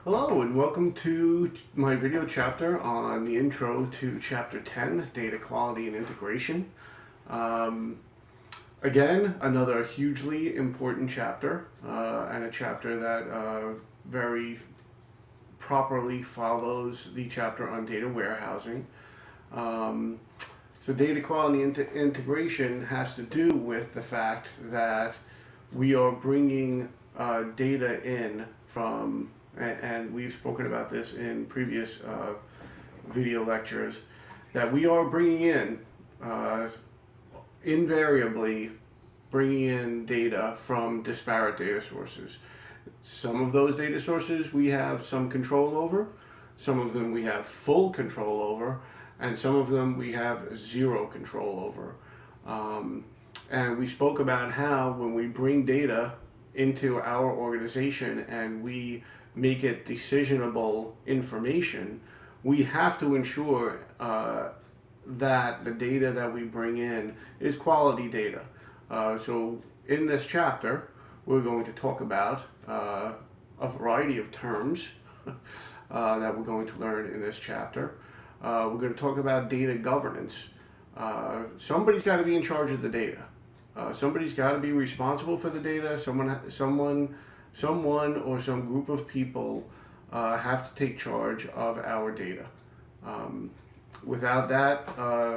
Hello and welcome to my video chapter on the intro to chapter 10, Data Quality and Integration. Again, another hugely important chapter and a chapter that very properly follows the chapter on data warehousing. So data quality and integration has to do with the fact that we are bringing data in from, and we've spoken about this in previous video lectures, that we are bringing in, invariably bringing in data from disparate data sources. Some of those data sources we have some control over, some of them we have full control over, and some of them we have zero control over. And we spoke about how when we bring data into our organization and we make it decisionable information, we have to ensure that the data that we bring in is quality data. So in this chapter, we're going to talk about a variety of terms that we're going to learn in this chapter. We're going to talk about data governance. Somebody's got to be in charge of the data. Somebody's got to be responsible for the data. Someone or some group of people have to take charge of our data. Without that,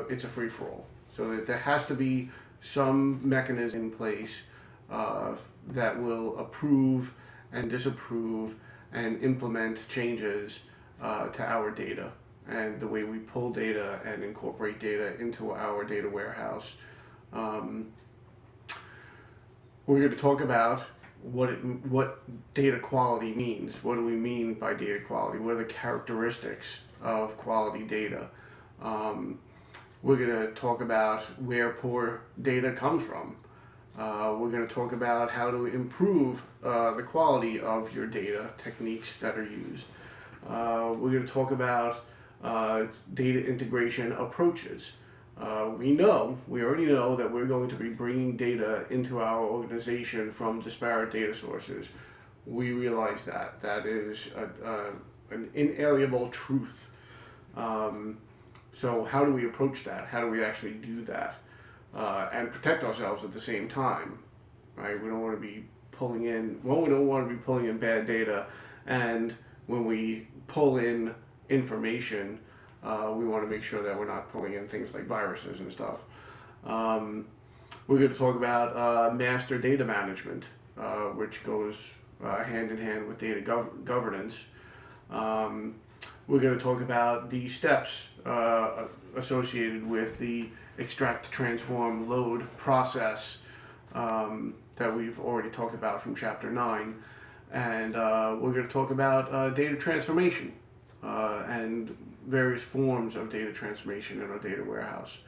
it's a free-for-all. So there has to be some mechanism in place that will approve and disapprove and implement changes to our data and the way we pull data and incorporate data into our data warehouse. We're going to talk about what data quality means. What do we mean by data quality? What are the characteristics of quality data? We're going to talk about where poor data comes from. We're going to talk about how to improve the quality of your data, techniques that are used. We're going to talk about data integration approaches. We already know that we're going to be bringing data into our organization from disparate data sources. We realize that. That is an inalienable truth. So how do we approach that? How do we actually do that? And protect ourselves at the same time, right? We don't want to be pulling in, we don't want to be pulling in bad data, and when we pull in information, we want to make sure that we're not pulling in things like viruses and stuff. We're going to talk about master data management, which goes hand in hand with data governance. We're going to talk about the steps associated with the extract, transform, load process that we've already talked about from chapter 9. And we're going to talk about data transformation and various forms of data transformation in our data warehouse.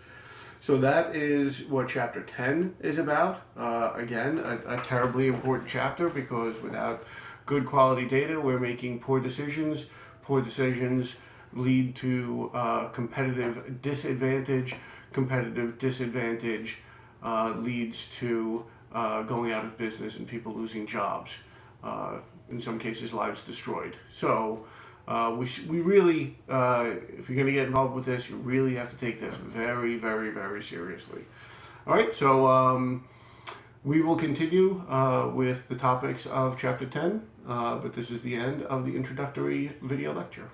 So that is what chapter 10 is about. Again, a terribly important chapter, because without good quality data, we're making poor decisions. Poor decisions lead to competitive disadvantage. Competitive disadvantage leads to going out of business and people losing jobs. In some cases, lives destroyed. So we really, if you're going to get involved with this, you really have to take this very, very, very seriously. All right, so we will continue with the topics of chapter 10, but this is the end of the introductory video lecture.